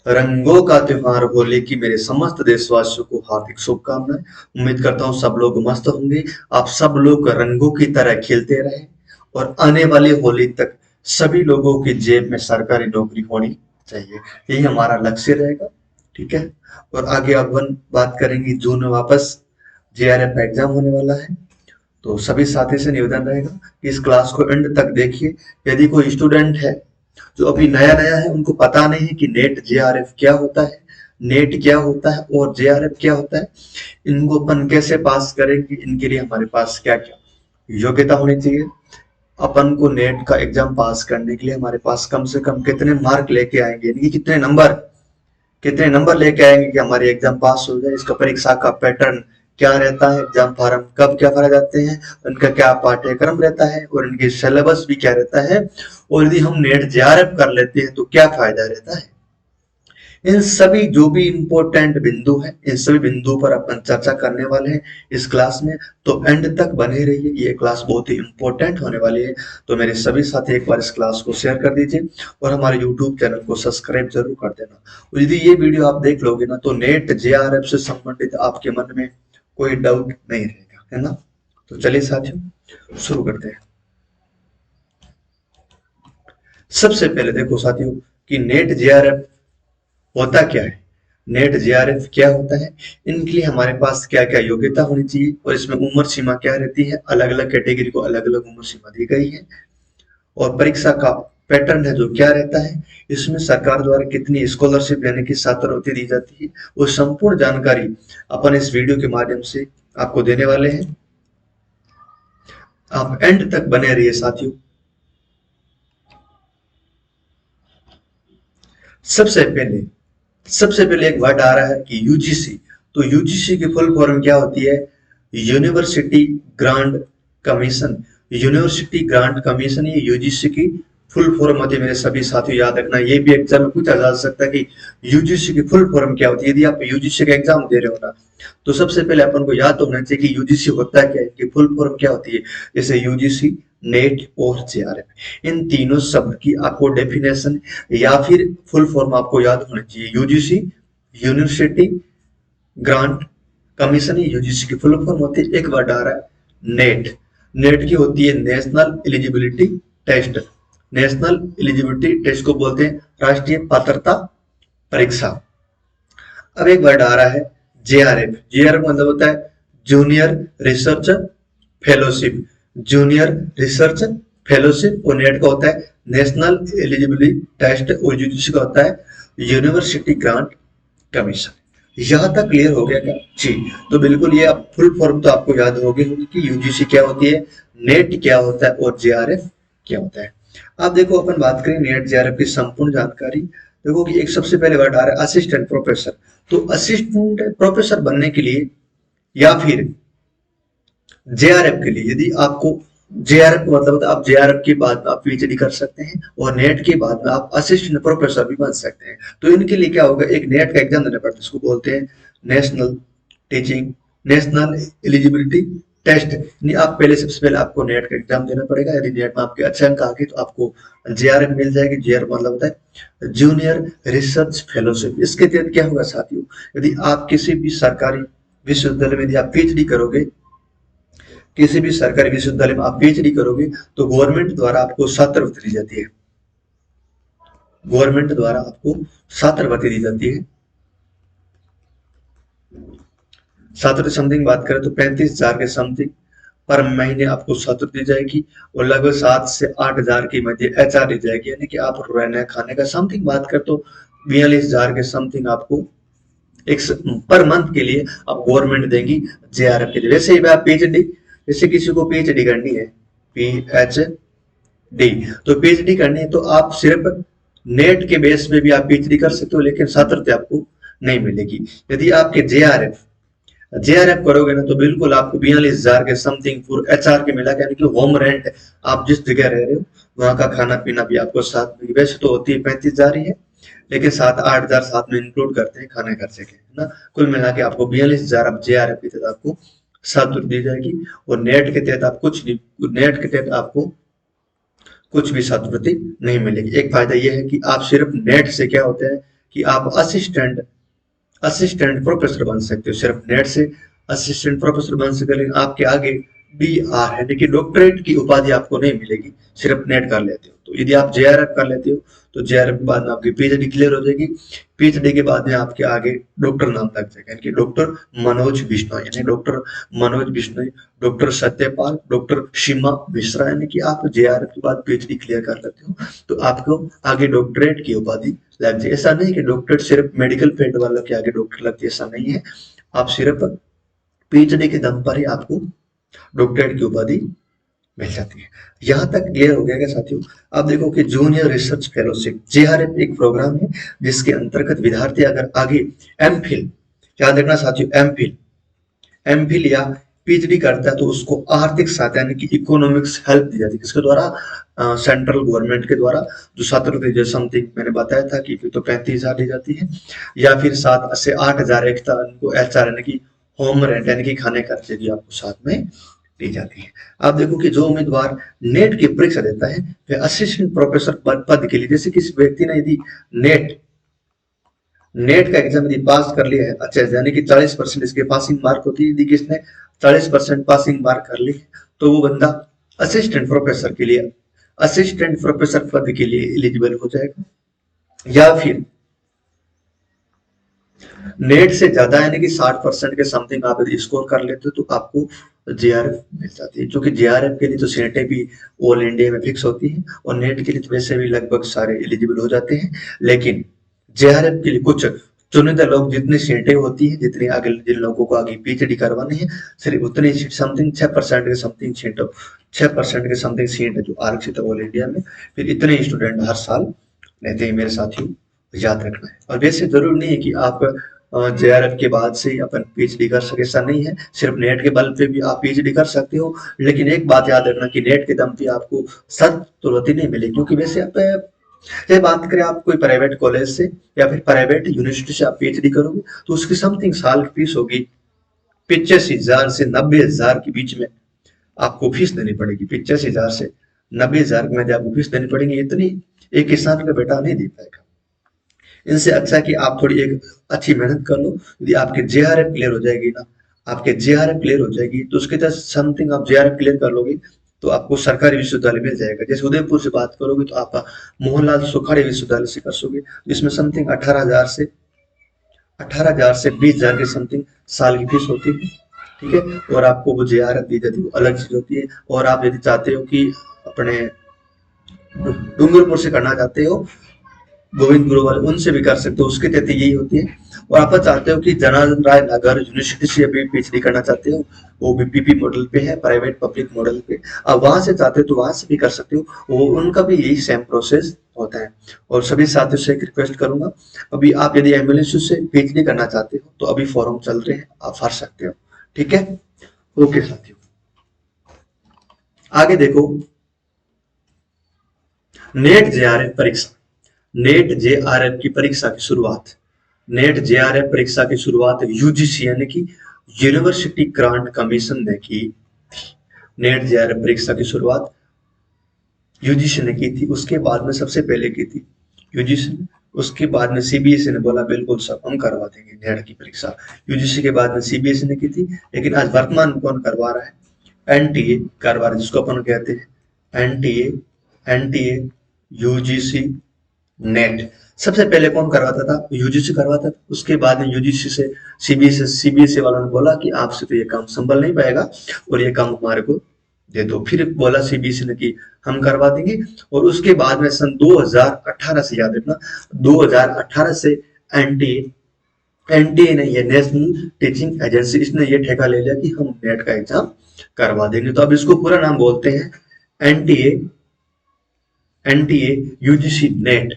रंगों का त्योहार होली की मेरे समस्त देशवासियों को हार्दिक शुभकामनाएं। उम्मीद करता हूँ सब लोग मस्त होंगे। आप सब लोग रंगों की तरह खेलते रहें और आने वाली होली तक सभी लोगों की जेब में सरकारी नौकरी होनी चाहिए। यही हमारा लक्ष्य रहेगा। ठीक है। और आगे अपन बात करेंगे। जून में वापस जेआरएफ एग्जाम होने वाला है, तो सभी साथी से निवेदन रहेगा कि इस क्लास को एंड तक देखिए। यदि कोई स्टूडेंट है जो अभी नया नया है, उनको पता नहीं है कि नेट जेआरएफ क्या होता है, नेट क्या होता है और जेआरएफ क्या होता है, इनको अपन कैसे पास करेंगे, इनके लिए हमारे पास क्या क्या योग्यता होनी चाहिए। अपन को नेट का एग्जाम पास करने के लिए हमारे पास कम से कम कितने मार्क लेके आएंगे, यानी कि कितने नंबर लेके आएंगे कि हमारी एग्जाम पास हो जाए। इसका परीक्षा का पैटर्न क्या रहता है, एग्जाम फॉर्म कब क्या भरे जाते हैं, उनका क्या पाठ्यक्रम रहता है और इनकी सिलेबस भी क्या रहता है, और यदि हम नेट जेआरएफ कर लेते हैं तो क्या फायदा रहता है। इन सभी जो भी इंपॉर्टेंट बिंदु हैं, इन सभी बिंदुओं पर अपन चर्चा करने वाले हैं इस क्लास में। तो एंड तक बने रहिए, ये क्लास बहुत ही इंपॉर्टेंट होने वाली है। तो मेरे सभी साथी एक बार इस क्लास को शेयर कर दीजिए और हमारे यूट्यूब चैनल को सब्सक्राइब जरूर कर देना। और यदि ये वीडियो आप देख लोगे ना, तो नेट जेआरएफ से संबंधित आपके मन में कोई डाउट नहीं रहेगा, है ना। तो चलिए साथियों शुरू करते हैं। सबसे पहले देखो साथियों कि नेट जेआरएफ होता क्या है, नेट जेआरएफ क्या होता है, इनके लिए हमारे पास क्या क्या योग्यता होनी चाहिए और इसमें उम्र सीमा क्या रहती है। अलग अलग कैटेगरी को अलग अलग उम्र सीमा दी गई है। और परीक्षा का पैटर्न है जो क्या रहता है, इसमें सरकार द्वारा कितनी स्कॉलरशिप यानी कि छात्रवृत्ति दी जाती है, वो संपूर्ण जानकारी अपन इस वीडियो के माध्यम से आपको देने वाले हैं। आप एंड तक बने रहिए साथियों। सबसे पहले एक वर्ड आ रहा है कि यूजीसी। तो यूजीसी की फुल फॉर्म क्या होती है, university grant commission. University grant commission ये यूजीसी की फुल फॉर्म होती है। मेरे सभी साथियों याद रखना, ये भी एग्जाम में पूछा जा सकता है कि यूजीसी की फुल फॉर्म क्या होती है। यदि आप यूजीसी का एग्जाम दे रहे हो ना, तो सबसे पहले अपन को याद होना चाहिए कि यूजीसी होता क्या है, कि फुल फॉर्म क्या होती है। जैसे यूजीसी, नेट और जेआरएफ, इन तीनों शब्द की आपको डेफिनेशन या फिर फुल फॉर्म आपको याद होना चाहिए। UGC university grant commission, UGC की फुल फॉर्म होती है। एक वर्ड आ रहा है नेट। नेट की होती है national eligibility test. National eligibility test को बोलते हैं राष्ट्रीय पात्रता परीक्षा। अब एक वर्ड आ रहा है जेआरएफ। जेआरएफ मतलब होता है junior research fellowship. Junior research fellowship. और नेट का होता है नेशनल एलिजिबिलिटी टेस्ट और यूजीसी का होता है यूनिवर्सिटी ग्रांट कमीशन। यहां तक क्लियर हो गया क्या जी। तो बिल्कुल ये आप फुल फॉर्म तो आपको याद होगी कि यूजीसी क्या होती है, नेट क्या होता है और जेआरएफ क्या होता है। अब देखो अपन बात करें नेट जेआरएफ की संपूर्ण जानकारी। देखो कि एक सबसे पहले वर्ड आ रहा है असिस्टेंट प्रोफेसर। तो असिस्टेंट प्रोफेसर बनने के लिए या फिर जेआरएफ के लिए, यदि आपको जेआरएफ मतलब होता है आप जेआरएफ के बाद में आप पीएचडी कर सकते हैं और नेट के बाद में आप असिस्टेंट प्रोफेसर भी बन सकते हैं। तो इनके लिए क्या होगा, एक नेट का एग्जाम देना पड़ता है, इसको बोलते हैं national teaching national eligibility test. आप पहले सबसे पहले आपको नेट का एग्जाम देना पड़ेगा। यदि नेट में आपके अच्छे अंक आ गए तो आपको जेआरएफ मिल जाएगी। जेआरएफ मतलब होता है जूनियर रिसर्च फेलोशिप। इसके तहत क्या होगा साथियों, यदि आप किसी भी सरकारी विश्वविद्यालय में यदि आप पीएचडी करोगे, किसी भी सरकारी विश्वविद्यालय में आप पीएचडी करोगे, तो गवर्नमेंट द्वारा आपको छात्रवृत्ति दी जाती है। गवर्नमेंट द्वारा आपको छात्रवृत्ति दी जाती है। छात्रवृत्ति समथिंग बात करें तो 35,000 के समथिंग पर महीने आपको छात्रवृत्ति दी जाएगी और लगभग 7 से 8,000 की मध्य एचआर दी जाएगी, यानी कि आप रहने खाने का समथिंग बात करें तो 42,000 के समथिंग आपको एक पर मंथ के लिए आप गवर्नमेंट देंगी जेआरएफ के लिए। वैसे ही आप पीएचडी, जैसे किसी को पीएचडी करनी है, पीएचडी, तो पीएचडी करनी है तो आप सिर्फ नेट के बेस पे भी आप पीएचडी कर सकते हो, लेकिन छात्रवृत्ति आपको नहीं मिलेगी। यदि आपके जेआरएफ करोगे ना, तो बिल्कुल आपको 42,000 के समथिंग पूरे एचआर के मिला, यानी कि होम रेंट, आप जिस जगह रह रहे हो वहां का खाना पीना भी आपको साथ में। वैसे तो होती है 35,000 ही है, लेकिन 7-8,000 साथ में इंक्लूड करते हैं खाने खर्चे के, है ना। कुल मिला के आपको 42,000 अब जेआरएफ के तहत आपको छात्रवृत्ति दी जाएगी। और नेट के तहत आप कुछ नहीं, नेट के तहत आपको कुछ भी छात्रवृत्ति नहीं मिलेगी। एक फायदा यह है कि आप सिर्फ नेट से क्या होते हैं, कि आप असिस्टेंट प्रोफेसर बन सकते हो, सिर्फ नेट से असिस्टेंट प्रोफेसर बन सकते हो, लेकिन आपके आगे DR यानी कि डॉक्टरेट की उपाधि आपको नहीं मिलेगी, सिर्फ नेट कर लेते हो। तो यदि आप JRF कर लेते हो तो JRF के बाद में आपकी PhD क्लियर हो जाएगी, PhD के बाद में आपके आगे डॉक्टर नाम लग जाएगा, यानी कि डॉक्टर मनोज बिश्नोई, यानी doctor Manoj Bishnoi, doctor Satyapal, doctor Seema Mishra, यानी कि आप JRF के बाद PhD क्लियर कर लेते हो तो आपको आगे डॉक्टरेट की उपाधि लग जाए। ऐसा नहीं कि डॉक्टरेट सिर्फ मेडिकल फील्ड वालों के आगे डॉक्टर लगती है, ऐसा नहीं है। आप सिर्फ PhD के दम पर ही आपको डॉक्टरेट की उपाधि मिल जाती है। यहाँ तक क्लियर हो गया क्या साथियों? आप देखो कि जूनियर रिसर्च फेलोशिप JRF एक प्रोग्राम है जिसके अंतर्गत विद्यार्थी अगर आगे MPhil, याद रखना साथियों, MPhil या PhD करता है तो उसको आर्थिक सहायता यानी कि इकोनॉमिक्स हेल्प दी जाती है, किसके द्वारा? सेंट्रल गवर्नमेंट के द्वारा, जो छात्रवृत्ति समथिंग मैंने बताया था कि तो 35,000 दी जाती है, या फिर 7 से 8,000 एक HR यानी कि होम रेंट यानी कि खाने खर्चे की आपको साथ में दी जाती है। आप देखो कि जो उम्मीदवार नेट की परीक्षा देता है वह असिस्टेंट प्रोफेसर पद के लिए, जैसे किसी व्यक्ति ने यदि नेट नेट का एग्जाम यदि पास कर लिया है अच्छा, यानी कि 40% इसके पासिंग मार्क होती है, यदि किसने 40% पासिंग मार्क कर ली तो वो बंदा असिस्टेंट प्रोफेसर पद के लिए एलिजिबल हो जाएगा। या फिर नेट से ज्यादा यानी कि 60% के समथिंग आप यदि स्कोर कर लेते हो तो आपको JRF मिल जाती है, क्योंकि JRF के लिए तो सीटें भी ऑल इंडिया में फिक्स होती है और नेट के लिए तो वैसे भी लगभग सारे एलिजिबल हो जाते हैं, लेकिन JRF के लिए कुछ चुनिंदा लोग, जितनी सीटें होती है, जितनी आगे जिन लोगों को आगे PhD करवानी है, सिर्फ उतनी सीट समथिंग 6% के समथिंग सीट 6% के समथिंग सीट है जो आरक्षित है ऑल इंडिया में, फिर इतने स्टूडेंट हर साल रहते हैं मेरे साथियों, याद रखना है। और वैसे जरूरी नहीं है कि आप JRF के बाद से अपन PhD कर सके, ऐसा नहीं है, सिर्फ नेट के बल पे भी आप PhD कर सकते हो, लेकिन एक बात याद रखना कि नेट के दम पे आपको तुरंत नहीं मिलेगी, क्योंकि वैसे आप चाहे बात करें आप कोई प्राइवेट कॉलेज से या फिर प्राइवेट यूनिवर्सिटी से आप PhD करोगे तो उसकी समथिंग साल की फीस होगी 85,000 से 90,000 के बीच में आपको फीस देनी पड़ेगी। 85,000 से 90,000 में आपको फीस देनी पड़ेगी, इतनी एक किसान का बेटा नहीं दे पाएगा। इनसे अच्छा कि आप थोड़ी एक अच्छी मेहनत कर लो, यदि आपके JRF क्लियर हो जाएगी ना, आपके JRF क्लियर हो जाएगी तो उसके तहत समथिंग आप JRF क्लियर कर लोगे तो आपको सरकारी विश्वविद्यालय मिल जाएगा। जैसे उदयपुर से बात करोगे तो आप मोहनलाल सुखाड़ी विश्वविद्यालय से कर सोगे, जिसमें समथिंग 18,000 से 20,000 के समथिंग साल की फीस होती है, ठीक है, और आपको वो JRF दी जाती है, वो अलग चीज होती है। और आप यदि चाहते हो कि अपने डूंगरपुर से करना चाहते हो गोविंद गुरुवाल, उनसे भी कर सकते हो, उसकी तहत यही होती है। और आप चाहते हो कि जनार्दन राय नगर यूनिवर्सिटी से अभी PhD करना चाहते हो, वो भी PP मॉडल पे है, प्राइवेट पब्लिक मॉडल पे, आप वहां से चाहते हो तो वहां से भी कर सकते हो, वो उनका भी यही सेम प्रोसेस होता है। और सभी साथियों से एक रिक्वेस्ट करूंगा, अभी आप यदि एमएलएसयू से PhD करना चाहते हो तो अभी फॉर्म चल रहे हैं, आप भर सकते हो, ठीक है। ओके साथियों, आगे देखो नेट JRF परीक्षा, नेट JRF की परीक्षा की शुरुआत, नेट JRF परीक्षा की शुरुआत UGC यानी कि यूनिवर्सिटी ग्रांट कमीशन ने की थी। नेट JRF परीक्षा की शुरुआत UGC ने की थी, उसके बाद में सबसे पहले की थी UGC ने, उसके बाद में CBSE ने बोला बिल्कुल सब हम करवा देंगे नेट की परीक्षा। UGC के बाद में CBSE ने की थी, लेकिन आज वर्तमान में कौन करवा रहा है? NTA करवा रहा है, जिसको अपन कहते हैं NTA UGC नेट। सबसे पहले कौन करवाता था? UGC करवाता था, उसके बाद में UGC से CBSE वालों ने बोला कि आपसे तो ये काम संभल नहीं पाएगा और ये काम हमारे को दे दो, फिर बोला CBSE ने कि हम करवा देंगे। और उसके बाद में सन 2018 से, याद रखना 2018 से NTA ने, ये नेशनल टीचिंग एजेंसी, इसने ये ठेका ले लिया कि हम नेट का एग्जाम करवा देंगे। तो अब इसको पूरा नाम बोलते हैं NTA UGC net,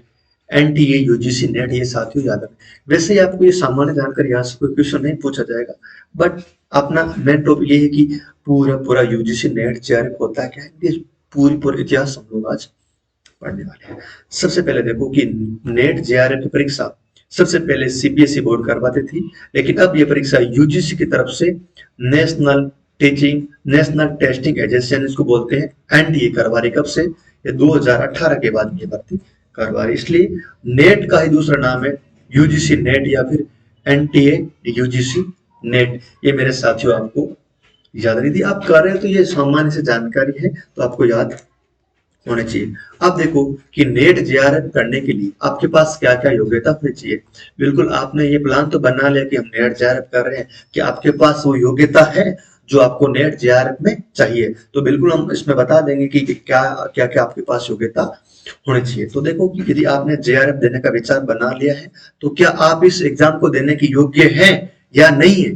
NTA UGC net, ये साथियों याद रखें। वैसे ही आपको ये सामान्य जानकारी, यहाँ से कोई क्वेश्चन नहीं पूछा जाएगा, बट अपना मेन टॉपिक ये है कि पूरा UGC नेट JRF होता है क्या है, ये पूरी इतिहास हम लोग आज पढ़ने वाले हैं। सबसे पहले देखो कि नेट JRF की परीक्षा सबसे पहले CBSE बोर्ड करवाती थी, लेकिन अब ये परीक्षा UGC की तरफ से नेशनल टेस्टिंग एजेंसी, इसको बोलते हैं NTA, करवा रही। कब से? ये 2018 के बाद ये भर्ती करवा रही, इसलिए नेट का ही दूसरा नाम है यूजीसी नेट या फिर एनटीए यूजीसी नेट। ये मेरे साथियों आपको याद नहीं थी, आप कर रहे हो तो ये सामान्य से जानकारी है, तो आपको याद होने चाहिए। अब देखो कि नेट जेआरएफ करने के लिए आपके पास क्या क्या योग्यता होनी चाहिए। बिल्कुल आपने ये प्लान तो बना लिया कि हम नेट जेआरएफ कर रहे हैं, कि आपके पास वो योग्यता है जो आपको नेट जेआरएफ में चाहिए। तो बिल्कुल हम इसमें बता देंगे कि क्या क्या क्या आपके पास योग्यता होनी चाहिए। तो देखो कि यदि आपने जेआरएफ देने का विचार बना लिया है तो क्या आप इस एग्जाम को देने के योग्य हैं या नहीं है।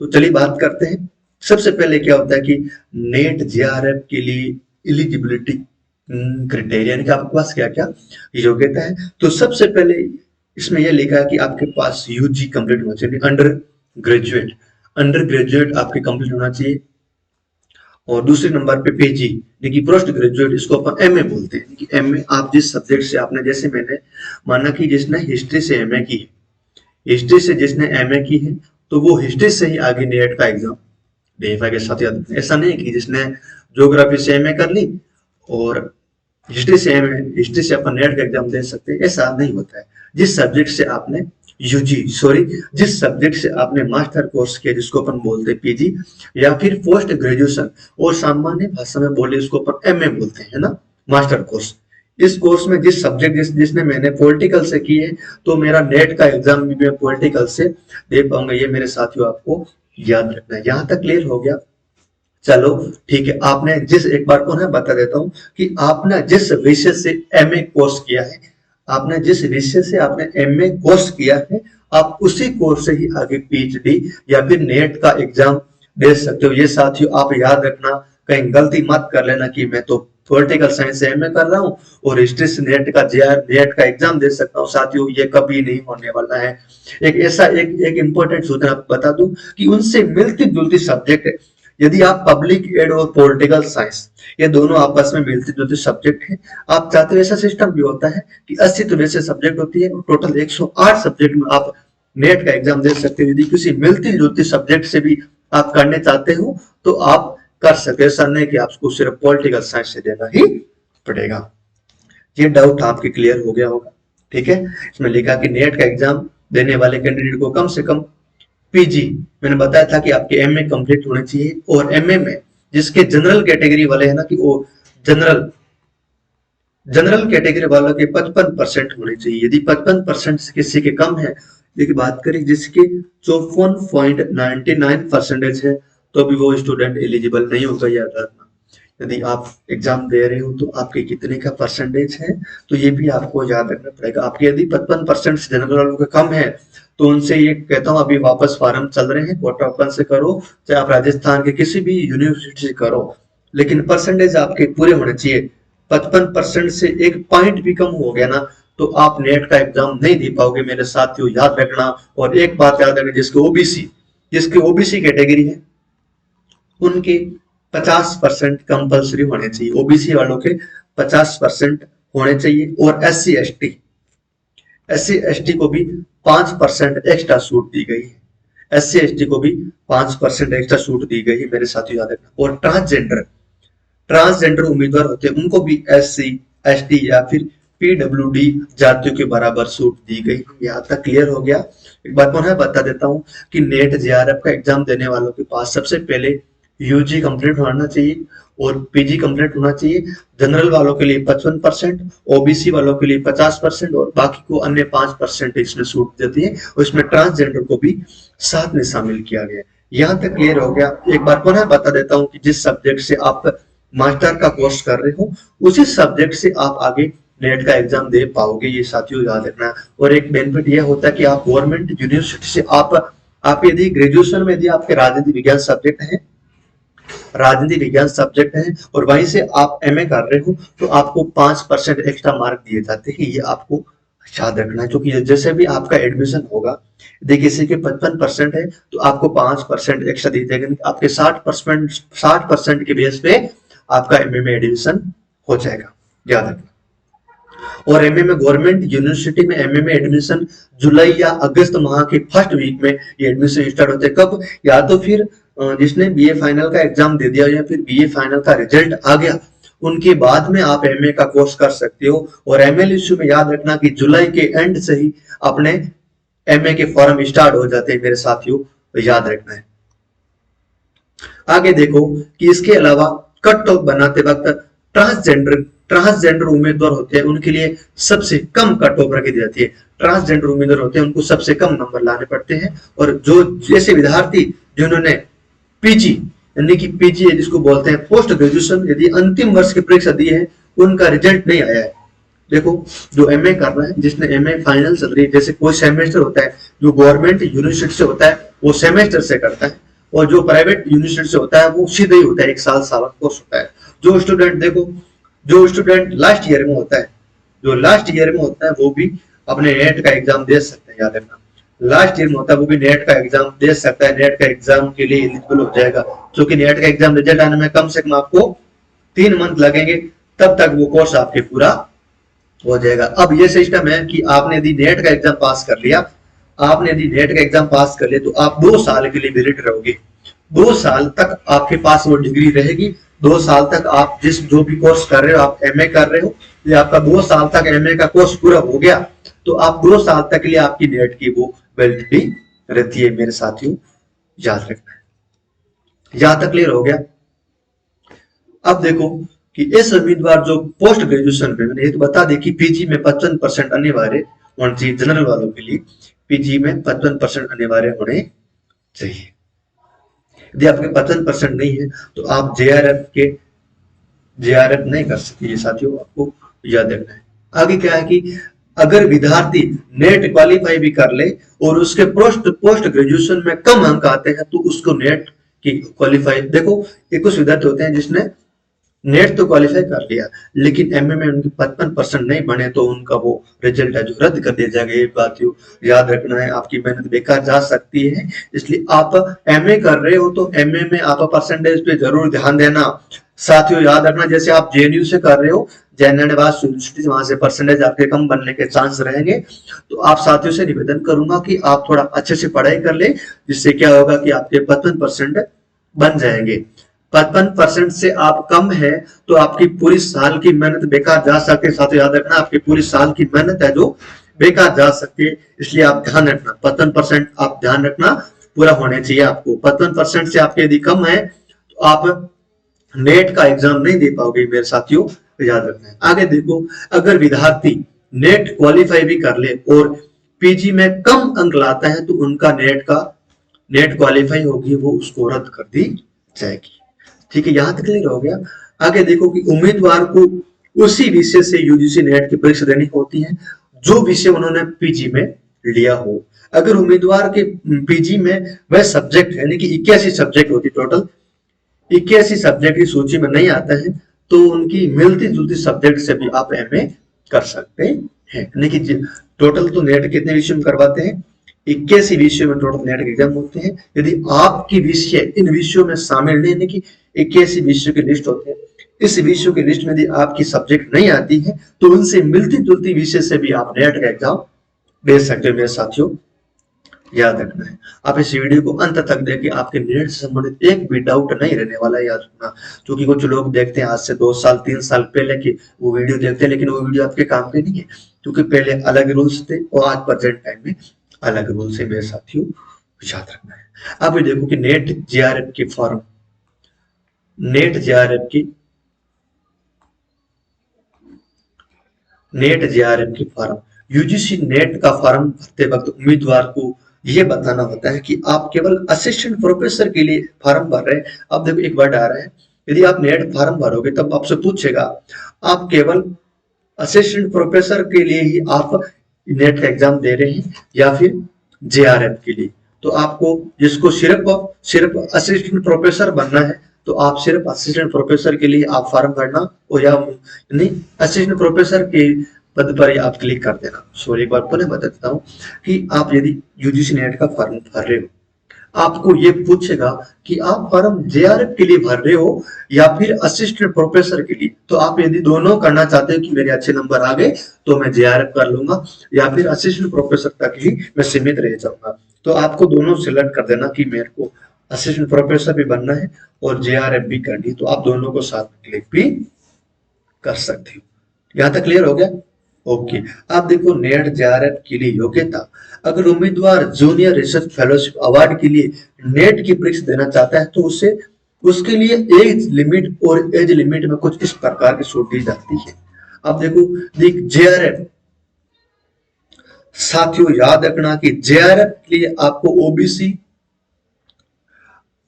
तो चलिए बात करते हैं। सबसे पहले क्या होता है कि नेट जेआरएफ के लिए एलिजिबिलिटी क्राइटेरिया कि आपके पास क्या क्या योग्यता है। तो सबसे पहले इसमें यह लिखा है कि आपके पास यूजी कंप्लीट होना चाहिए, अंडर ग्रेजुएट आपके कंप्लीट होना चाहिए। और दूसरे नंबर पे पीजी यानी पोस्ट ग्रेजुएट, इसको अपन एमए बोलते हैं कि एमए आप जिस सब्जेक्ट से आपने, जैसे मैंने माना कि जिसने हिस्ट्री से एमए की है, हिस्ट्री से जिसने एमए की है तो वो हिस्ट्री से ही आगे नेट का एग्जाम दे पाएगा। साथ ही ऐसा नहीं कि जिसने ज्योग्राफी से एमए कर ली और हिस्ट्री से अपन नेट का एग्जाम दे सकते हैं, ऐसा नहीं होता है। जिस सब्जेक्ट से आपने जिस सब्जेक्ट से आपने मास्टर कोर्स किया जिसको अपन बोलते हैं पीजी या फिर पोस्ट ग्रेजुएशन, और सामान्य भाषा में बोले इसको अपन एमए बोलते हैं ना, मास्टर कोर्स। इस कोर्स में जिस सब्जेक्ट जिसने मैंने पॉलिटिकल से की है तो मेरा नेट का एग्जाम भी मैं पॉलिटिकल से दे पाऊंगा। ये मेरे साथियों आपको याद रखना है। यहाँ तक क्लियर हो गया। चलो ठीक है, आपने जिस, एक बार को ना बता देता हूं कि आपने जिस विषय से एमए कोर्स किया है, आपने जिस विषय से आपने एमए कोर्स किया है, आप उसी कोर्स से ही आगे पीएचडी या फिर नेट का एग्जाम दे सकते हो। ये साथियों आप याद रखना, कहीं गलती मत कर लेना कि मैं तो पॉलिटिकल साइंस से एमए कर रहा हूँ और हिस्ट्री से नेट का एग्जाम दे सकता हूँ। साथियों ये कभी नहीं होने वाला है। एक इंपॉर्टेंट सूचना बता दूं कि उनसे मिलती जुलती सब्जेक्ट है। यदि आप पब्लिक एड और पॉलिटिकल साइंस, ये दोनों आपस में मिलते जुलते सब्जेक्ट हैं, आप चाहते हो ऐसा सिस्टम भी होता है कि 80 तो वैसे सब्जेक्ट होती है, टोटल 108 सब्जेक्ट में आप नेट का एग्जाम दे सकते हो। यदि किसी मिलती जुलती सब्जेक्ट से भी आप करने चाहते हो तो आप कर सकते हो, ऐसा नहीं कि आपको सिर्फ पॉलिटिकल साइंस से देना ही पड़ेगा। ये डाउट आपके क्लियर हो गया होगा। ठीक है, इसमें लिखा कि नेट का एग्जाम देने वाले कैंडिडेट को कम से कम पीजी, मैंने बताया था कि आपके एमए कंप्लीट होने चाहिए, और एमए में जिसके जनरल कैटेगरी वाले हैं ना, कि वो जनरल कैटेगरी वालों के 55% होने चाहिए। यदि 55% किसी के कम है, देखिए बात करें जिसके 54.99% है तो भी वो स्टूडेंट एलिजिबल नहीं होगा। याद रखना, यदि आप एग्जाम दे रहे हो तो आपके कितने का परसेंटेज है तो ये भी आपको याद रखना पड़ेगा। आपके यदि 55% जनरल वालों का कम है तो उनसे ये कहता हूँ, अभी वापस फार्म चल रहे हैं, कोटा ओपन से करो, चाहे आप राजस्थान के किसी भी यूनिवर्सिटी से करो, लेकिन परसेंटेज आपके पूरे होने चाहिए। 55% से एक पॉइंट भी कम हो गया ना तो आप नेट का एग्जाम नहीं दे पाओगे मेरे साथियों, याद रखना। और एक बात याद रखना, जिसके ओबीसी कैटेगरी है उनके 50% कंपल्सरी होने चाहिए। ओबीसी वालों के 50% होने चाहिए। और एससी एसटी को भी 5% एक्स्ट्रा छूट दी गई है। एससी एसटी को भी 5% एक्स्ट्रा छूट दी गई है मेरे साथियों, याद रखना। और ट्रांसजेंडर उम्मीदवार होते हैं उनको भी एससी एसटी या फिर पीडब्ल्यूडी जातियों के बराबर छूट दी गई। यहाँ तक क्लियर हो गया। एक बात मैं बता देता हूँ कि नेट जेआरएफ का एग्जाम देने वालों के पास सबसे पहले यूजी कंप्लीट होना चाहिए और पीजी कंप्लीट होना चाहिए। जनरल वालों के लिए 55%, ओबीसी वालों के लिए 50% और बाकी को अन्य 5% इसमें छूट देती है। और इसमें ट्रांसजेंडर को भी साथ में शामिल किया गया। यहाँ तक क्लियर हो गया। एक बार पुनः बता देता हूँ कि जिस सब्जेक्ट से आप मास्टर का कोर्स कर रहे हो उसी सब्जेक्ट से आप आगे नेट का एग्जाम दे पाओगे, ये साथियों याद रखना। और एक बेनिफिट यह होता है कि आप गवर्नमेंट यूनिवर्सिटी से आप यदि ग्रेजुएशन में यदि आपके राजनीति विज्ञान सब्जेक्ट है और वहीं से आप एमए कर रहे हो तो आपको 5% एक्स्ट्रा मार्क दिए जाते हैं। ये आपको याद रखना है, क्योंकि जैसे भी आपका एडमिशन होगा, देखिए किसी के 55% है तो आपको 5% एक्स्ट्रा दिए जाएंगे। आपके 60% के बेस पे आपका एमए में एडमिशन हो जाएगा, याद रखना। और एमए में गवर्नमेंट यूनिवर्सिटी में एमए में एडमिशन जुलाई या अगस्त माह के फर्स्ट वीक में ये एडमिशन स्टार्ट होते हैं। कब? या तो फिर जिसने बीए फाइनल का एग्जाम दे दिया या फिर बीए फाइनल का रिजल्ट आ गया उनके बाद में आप एमए का कोर्स कर सकते हो। और एमएलएसयू में याद रखना कि जुलाई के एंड से ही अपने एमए के फॉर्म स्टार्ट हो जाते हैं मेरे साथियों, तो याद रखना है। आगे देखो कि इसके अलावा कट ऑफ बनाते वक्त ट्रांसजेंडर उम्मीदवार होते हैं उनके लिए सबसे कम कट ऑफ रखी जाती है। ट्रांसजेंडर उम्मीदवार होते हैं उनको सबसे कम नंबर लाने पड़ते हैं, और जो जैसे विद्यार्थी जिन्होंने पीजी यानी कि पीजी जिसको बोलते हैं पोस्ट ग्रेजुएशन, यदि अंतिम वर्ष की परीक्षा दी है उनका रिजल्ट नहीं आया है। देखो जो एमए कर रहा है, जिसने एमए फाइनल चल रही है, जैसे कोई सेमेस्टर होता है जो गवर्नमेंट यूनिवर्सिटी से होता है वो सेमेस्टर से करता है, और जो प्राइवेट यूनिवर्सिटी से होता है वो सीधे ही होता है, 1 साल साल कोर्स होता है। जो स्टूडेंट देखो, जो स्टूडेंट लास्ट ईयर में होता है, जो लास्ट ईयर में होता है वो भी अपने नेट का एग्जाम दे सकते हैं। याद रखना, लास्ट ईयर में होता है वो भी नेट का एग्जाम दे सकता है, नेट का एग्जाम के लिए एलिजिबल हो जाएगा। क्योंकि नेट का एग्जाम रिजल्ट आने में कम से कम आपको 3 मंथ लगेंगे, तब तक वो कोर्स आपके पूरा हो जाएगा। अब ये सिस्टम है कि आपने यदि नेट का एग्जाम पास कर लिया, आपने यदि नेट का एग्जाम पास कर लिया तो आप 2 साल के लिए वैलिड रहोगे। 2 साल तक आपके पास वो डिग्री रहेगी। 2 साल तक आप जो भी कोर्स कर रहे हो, आप एमए कर रहे हो, ये आपका 2 साल तक एमए का कोर्स पूरा हो गया तो आप 2 साल तक के लिए आपकी नेट की वो वैलिडिटी रहती है मेरे साथियों, याद रखना है। यहां तक क्लियर हो गया। अब देखो कि इस उम्मीदवार जो पोस्ट ग्रेजुएशन में, मैंने ये तो बता दें कि पीजी में 55% अनिवार्य होना चाहिए जनरल वालों के लिए, पीजी में 55% अनिवार्य होने चाहिए। यदि आपके 55% नहीं है तो आप जेआरएफ नहीं कर सकते, ये साथियों आपको याद रखना है। आगे क्या है कि अगर विद्यार्थी नेट क्वालिफाई भी कर ले और उसके पोस्ट ग्रेजुएशन में कम अंक आते हैं तो उसको नेट की क्वालिफाई, देखो ये कुछ विद्यार्थी होते हैं जिसने नेट तो क्वालिफाई कर लिया लेकिन एमए में उनके 55% नहीं बने तो उनका वो रिजल्ट है जो रद्द कर दिया जाएगा। ये बात याद रखना है, आपकी मेहनत बेकार जा सकती है। इसलिए आप एमए कर रहे हो तो एमए में आप परसेंटेज पे जरूर ध्यान देना। साथियों याद रखना, जैसे आप जेएनयू से कर रहे हो, जैनवास यूनिवर्सिटी, वहां से परसेंटेज आपके कम बनने के चांस रहेंगे, तो आप साथियों से निवेदन करूंगा कि आप थोड़ा अच्छे से पढ़ाई कर ले, जिससे क्या होगा कि आपके 55% बन जाएंगे। 55% से आप कम है तो आपकी पूरी साल की मेहनत बेकार जा सकती है। साथ याद रखना, आपकी पूरी साल की मेहनत है जो बेकार जा सकती है, इसलिए आप ध्यान रखना 55% आप ध्यान रखना पूरा होने चाहिए आपको। 55% से आपके यदि कम है तो आप नेट का एग्जाम नहीं दे पाओगे मेरे साथियों, याद रखना है। आगे देखो, अगर विद्यार्थी नेट क्वालिफाई भी कर ले और पीजी में कम अंक लाता है तो उनका नेट क्वालिफाई होगी वो उसको रद्द कर दी जाएगी। ठीक है, यहां तक क्लियर हो गया। आगे देखो कि उम्मीदवार को उसी विषय से यूजीसी नेट की परीक्षा देनी होती है जो विषय उन्होंने पीजी में लिया हो। अगर उम्मीदवार के पीजी में वह सब्जेक्ट यानी कि 81 सब्जेक्ट होती, टोटल 81 सब्जेक्ट की सूची में नहीं आता है तो उनकी मिलती जुलती सब्जेक्ट से भी आप एमए कर सकते हैं। यानी कि टोटल तो नेट कितने विषय में करवाते हैं, 81 विषयों में टोटल नेट के एग्जाम होते हैं। यदि आपकी विषय इन विषयों में शामिल नहीं, यानी कि 81 विषयों की लिस्ट होती है, इस विषयों की लिस्ट में यदि आपकी सब्जेक्ट नहीं आती है तो उनसे मिलती जुलती विषय से भी आप नेट का एग्जाम दे सकते हो मेरे साथियों, याद रखना है। आप इस वीडियो को अंत तक देखिए, आपके नेट से संबंधित एक भी डाउट नहीं रहने वाला है, याद रखना। क्योंकि कुछ लोग देखते हैं आज से 2 साल 3 साल पहले की वो वीडियो देखते हैं, लेकिन वो वीडियो आपके काम के नहीं है, क्योंकि पहले अलग रूल्स थे और आज प्रेजेंट टाइम में अलग रूल से मेरे साथियों याद रखना है। अब ये देखो कि नेट जेआरएफ की फॉर्म, नेट जेआरएफ की फॉर्म, यूजीसी नेट का फॉर्म भरते वक्त उम्मीदवार को यह बताना होता है कि आप केवल असिस्टेंट प्रोफेसर के लिए फॉर्म भर रहे हैं। अब देखो एक वर्ड आ रहा है, यदि आप नेट फॉर्म भरोगे तब आपसे पूछेगा आप केवल असिस्टेंट प्रोफेसर के लिए ही आप नेट का एग्जाम दे रहे हैं या फिर जेआरएफ के लिए। तो आपको जिसको सिर्फ असिस्टेंट प्रोफेसर बनना है तो आप सिर्फ असिस्टेंट प्रोफेसर के लिए आप फॉर्म भरना, और या नहीं असिस्टेंट प्रोफेसर के पद पर आप क्लिक कर देना। सॉरी, एक बार पुनः बता देता हूँ कि आप यदि यूजीसी नेट का फॉर्म भर रहे हो, आपको ये पूछेगा कि आप फॉर्म जेआरएफ के लिए भर रहे हो या फिर असिस्टेंट प्रोफेसर के लिए। तो आप यदि दोनों करना चाहते हो कि मेरे अच्छे नंबर आ गए तो मैं जेआरएफ कर लूंगा, या फिर असिस्टेंट प्रोफेसर तक ही मैं सीमित रह जाऊंगा, तो आपको दोनों सिलेक्ट कर देना कि मेरे को असिस्टेंट प्रोफेसर भी बनना है और जेआरएफ भी करनी है, तो आप दोनों को साथ में क्लिक भी कर सकते हो। यहां तक क्लियर हो गया? ओके, आप देखो नेट जेआरएफ के लिए योग्यता, अगर उम्मीदवार जूनियर रिसर्च फेलोशिप अवार्ड के लिए नेट की परीक्षा देना चाहता है तो उसे उसके लिए एज लिमिट और एज लिमिट में कुछ इस प्रकार की छूट दी जाती है। अब देखो, देख जेआरएफ, साथियों याद रखना कि जेआरएफ के लिए आपको ओबीसी,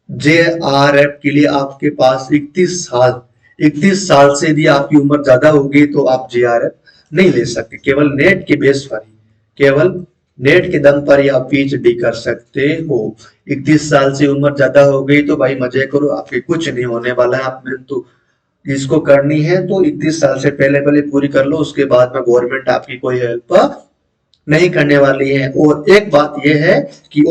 जेआरएफ के लिए आपके पास 31 साल से यदि आपकी उम्र ज्यादा होगी तो आप जेआरएफ नहीं ले सकते। केवल नेट के बेस पर ही, केवल नेट के दम पर ही आप पीएचडी कर सकते हो। 31 साल से उम्र ज्यादा हो गई तो भाई मजे करो, आपके कुछ नहीं होने वाला है। आप में तो इसको करनी है तो 31 साल से पहले पहले पूरी कर लो, उसके बाद में गवर्नमेंट आपकी कोई हेल्प नहीं करने वाली है। और एक बात यह है कि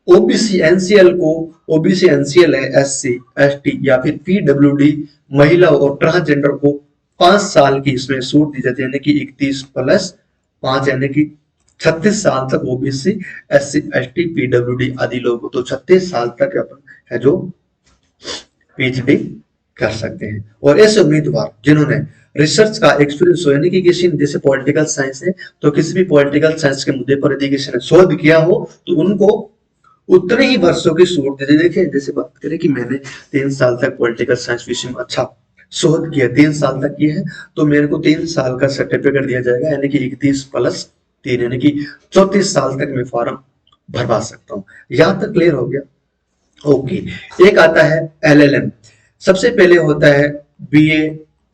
ओबीसी एनसीएल को, ओबीसी एनसीएल है, एससी एसटी या फिर पीडब्ल्यूडी महिला और ट्रांसजेंडर को 5 साल की इसमें छूट दी जाती है, यानी कि 31+5 यानी कि 36 साल तक ओबीसी एससी एसटी पीडब्ल्यूडी आदि लोग तो 36 साल तक अपन है जो पीएचडी कर सकते हैं। और ऐसे उम्मीदवार जिन्होंने रिसर्च का एक्सपीरियंस हो, यानी कि किसी ने जैसे पॉलिटिकल साइंस है तो किसी भी पॉलिटिकल साइंस के मुद्दे पर यदि किसी ने शोध किया हो तो उनको उतने ही वर्षों की छूट दे। देखिए जैसे बात करें कि मैंने 3 साल तक पॉलिटिकल साइंस विषय में अच्छा शोध किया, 3 साल तक किया है, तो मेरे को 3 साल का सर्टिफिकेट दिया जाएगा, यानी कि 31+3 यानी कि 34 साल तक मैं फॉर्म भरवा सकता हूँ। यहां तक क्लियर हो गया? ओके, एक आता है एलएलएम। सबसे पहले होता है बीए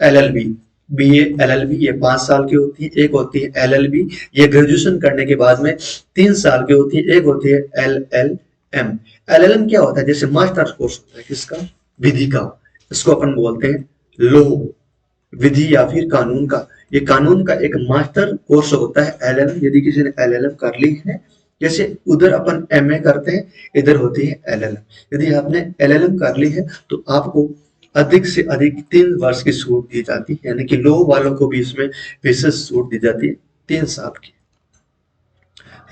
एलएलबी। बीए एलएलबी ये 5 साल की होती है, एक होती है एलएलबी, ये ग्रेजुएशन करने के बाद में 3 साल की होती है, एक होती है एलएलएम। एलएलएम क्या होता है? जैसे मास्टर्स कोर्स होता है किसका? विधि का, इसको अपन बोलते हैं लो, विधि या फिर कानून का। ये कानून का एक मास्टर कोर्स होता है एलएलएम। यदि किसी ने एलएलएम कर ली है, जैसे उधर अपन एमए करते हैं, इधर होती है एलएलएम। यदि आपने एलएलएम कर ली है तो आपको अधिक से अधिक 3 वर्ष की छूट दी जाती है, यानी कि लो वालों को भी इसमें विशेष छूट दी जाती है 3 साल की।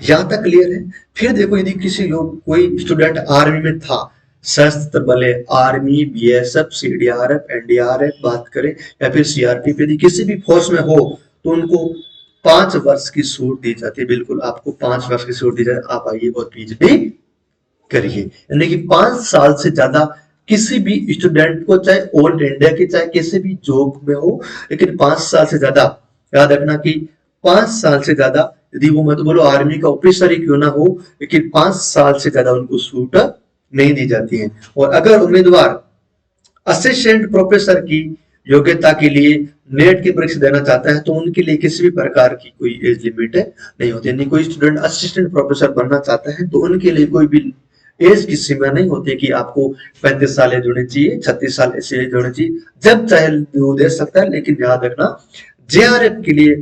यहां तक क्लियर है? फिर देखो, यदि किसी लोग कोई स्टूडेंट आर्मी में था, सशस्त्र बल, आर्मी, बीएसएफ, सीडीआरएफ, एनडीआरएफ बात करें या फिर सीआरपीएफ, यदि किसी भी फोर्स में हो तो उनको 5 वर्ष की छूट दी जाती है। बिल्कुल आपको 5 वर्ष की छूट दी जाती है, आप आइए और पीएचडी करिए। यानी कि 5 साल से ज्यादा किसी भी स्टूडेंट को, चाहे ऑल इंडिया की, चाहे किसी भी जॉब में हो, लेकिन 5 साल से ज्यादा, याद रखना कि 5 साल से ज्यादा, यदि वो मत बोलो आर्मी का ऑफिसर ही क्यों ना हो, लेकिन 5 साल से ज्यादा उनको छूट नहीं दी जाती है। और अगर उम्मीदवार असिस्टेंट प्रोफेसर की योग्यता के लिए नेट की परीक्षा देना चाहता है तो उनके लिए किसी भी प्रकार की कोई एज लिमिट नहीं होती। यानी कोई स्टूडेंट असिस्टेंट प्रोफेसर बनना चाहता है तो उनके लिए कोई भी एज की सीमा नहीं होती कि आपको 35 साल एज होनी चाहिए, 36 साल ऐसे एज होनी चाहिए, जब चाहे वो दे सकता है। लेकिन याद रखना जेआरएफ के लिए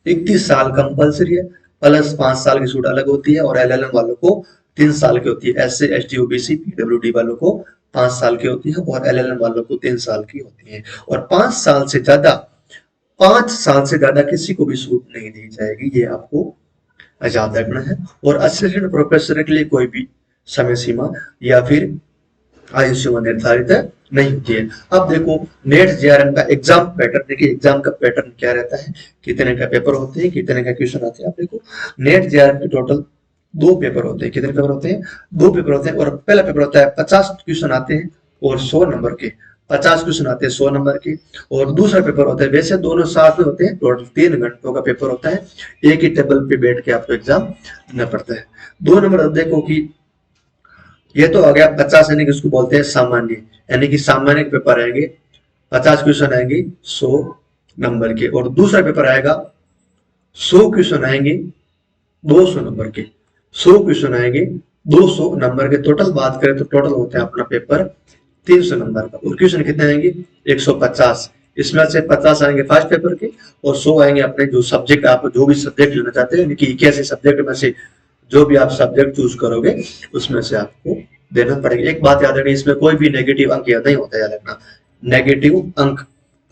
31 साल कंपल्सरी है, प्लस 5 साल की छूट अलग होती है, और एलएलएम वालों को 3 साल की होती है, एससी एसटी ओबीसी पीडब्ल्यूडी वालों को 5 साल की होती है, और एलएलएम वालों को 3 साल की होती है। और 5 साल से ज्यादा किसी को भी छूट नहीं दी जाएगी, ये आपको याद रखना है। और असिस्टेंट प्रोफेसर के लिए कोई भी समय सीमा या फिर आयु सीमा निर्धारित नहीं होती है। अब देखो नेट जेआरएम का एग्जाम पैटर्न, देखिए एग्जाम का पैटर्न क्या रहता है, कितने का पेपर होते हैं, कितने का क्वेश्चन आते हैं। आप देखो नेट जेआरएम के टोटल 2 पेपर होते हैं। कितने पेपर होते हैं? 2 पेपर होते हैं। और पहला पेपर होता है 50 क्वेश्चन आते हैं और 100 नंबर के, 50 क्वेश्चन आते हैं 100 नंबर के। और दूसरा पेपर होता है, वैसे दोनों साथ में होते हैं, टोटल 3 घंटों का पेपर होता है, एक ही टेबल पे बैठ के आपको एग्जाम देना पड़ता है। 2 नंबर देखो कि ये तो आ गया 50, यानी कि इसको बोलते हैं सामान्य, यानी कि सामान्य पेपर आएंगे 50 क्वेश्चन आएंगे 100 नंबर के। और दूसरा पेपर आएगा 100 क्वेश्चन आएंगे 200 नंबर के, 100 क्वेश्चन आएंगे 200 नंबर के। टोटल बात करें तो टोटल होता है अपना पेपर 300 नंबर का। और क्वेश्चन कितने आएंगे? 150। इसमें से 50 आएंगे फर्स्ट पेपर के और 100 आएंगे अपने जो सब्जेक्ट, आप जो भी सब्जेक्ट लेना चाहते हैं, यानी कि 81 सब्जेक्ट में से जो भी आप सब्जेक्ट चूज करोगे उसमें से आपको देना पड़ेगा। एक बात याद रखनी, इसमें कोई भी नेगेटिव अंक याद नहीं होता, याद रखना नेगेटिव अंक,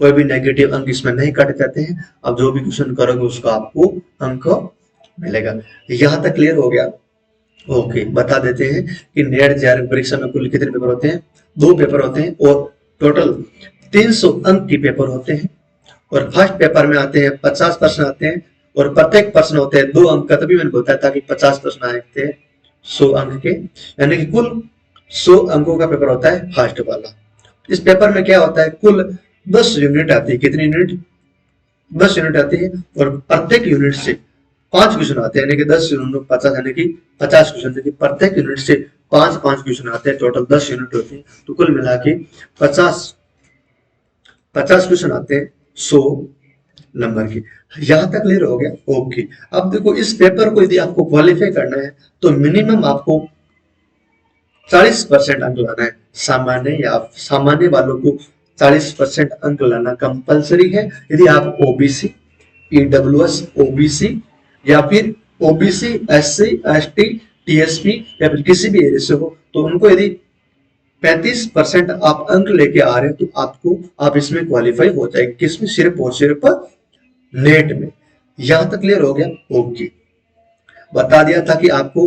कोई भी नेगेटिव अंक इसमें नहीं काटे जाते हैं। अब जो भी क्वेश्चन करोगे उसका आपको अंक मिलेगा। यहां तक क्लियर हो गया? ओके, बता देते हैं कि नेट जेआरएफ परीक्षा में कुल कितने पेपर होते हैं? 2 पेपर होते हैं और टोटल 300 अंक के पेपर होते हैं। और फर्स्ट पेपर में आते हैं 50 प्रश्न आते हैं, और प्रत्येक प्रश्न होते हैं 2 अंक का, तभी मैंने बताया था कि 50 प्रश्न आए थे 100 अंक के, यानी कि कुल 100 अंकों का पेपर होता है फर्स्ट वाला। इस पेपर में क्या होता है, कुल 10 यूनिट आती है। कितनी यूनिट? 10 यूनिट आती है, और प्रत्येक यूनिट से 5 क्वेश्चन आते हैं, यानी कि 10 यूनिट 50, यानी कि 50 क्वेश्चन, यानी कि प्रत्येक यूनिट से 5 क्वेश्चन आते हैं। टोटल 10 यूनिट होती है, तो कुल मिला के 50 क्वेश्चन आते हैं 100 नंबर के। यहां तक क्लियर हो गया? ओके। अब देखो, इस पेपर को यदि आपको क्वालिफाई करना है तो मिनिमम आपको 40% अंक लाना है। सामान्य वालों को 40% अंक लाना कंपलसरी है। यदि आप ओबीसी, ईडब्ल्यूएस, ओबीसी या फिर ओबीसी, एससी, एसटी, टीएसपी या फिर किसी भी एरिया से हो, तो उनको यदि 35% आप अंक लेके आ रहे हैं तो आप इसमें क्वालिफाई हो जाएंगे। किसमें? सिर्फ और सिर्फ नेट में। यहां तक क्लियर हो गया? ओके। बता दिया था कि आपको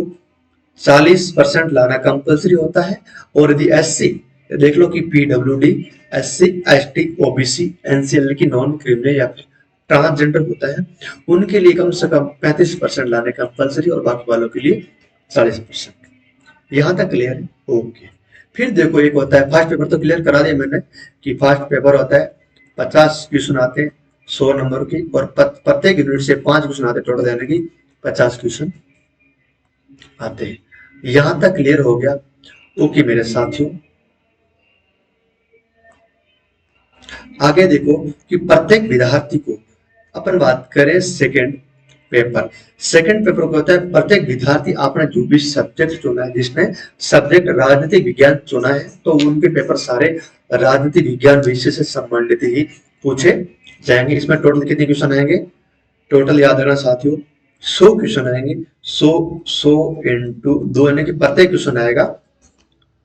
40% लाना कंपलसरी होता है, और यदि एससी, देख लो कि PWD, SC, ST, OBC, NCL की नॉन क्रिमिनल या फिर ट्रांसजेंडर होता है, उनके लिए कम से कम 35% लाने कंपलसरी, और बाकी वालों के लिए 40%। यहां तक क्लियर है? ओके। फिर देखो, एक होता है फर्स्ट पेपर, तो क्लियर करा दिया मैंने कि फर्स्ट पेपर होता है 50 क्वेश्चन आते हैं 100 नंबर की, और प्रत्येक यूनिट से 5 क्वेश्चन आते हैं, टोटल यानी कि 50 क्वेश्चन आते हैं। यहां तक क्लियर हो गया? ओके मेरे साथियों, आगे देखो कि प्रत्येक विद्यार्थी को, अपन बात करें सेकंड पेपर को होता है प्रत्येक विद्यार्थी आपने जो भी सब्जेक्ट चुना है, जिसने सब्जेक्ट राजनीतिक विज्ञान चुना है, तो उनके पेपर सारे राजनीतिक विज्ञान विषय से संबंधित ही पूछे जाएंगे। इसमें टोटल कितने क्वेश्चन आएंगे? टोटल याद रखना साथियों, 100 क्वेश्चन आएंगे। 100 इंटू 2, यानी कि प्रत्येक क्वेश्चन आएगा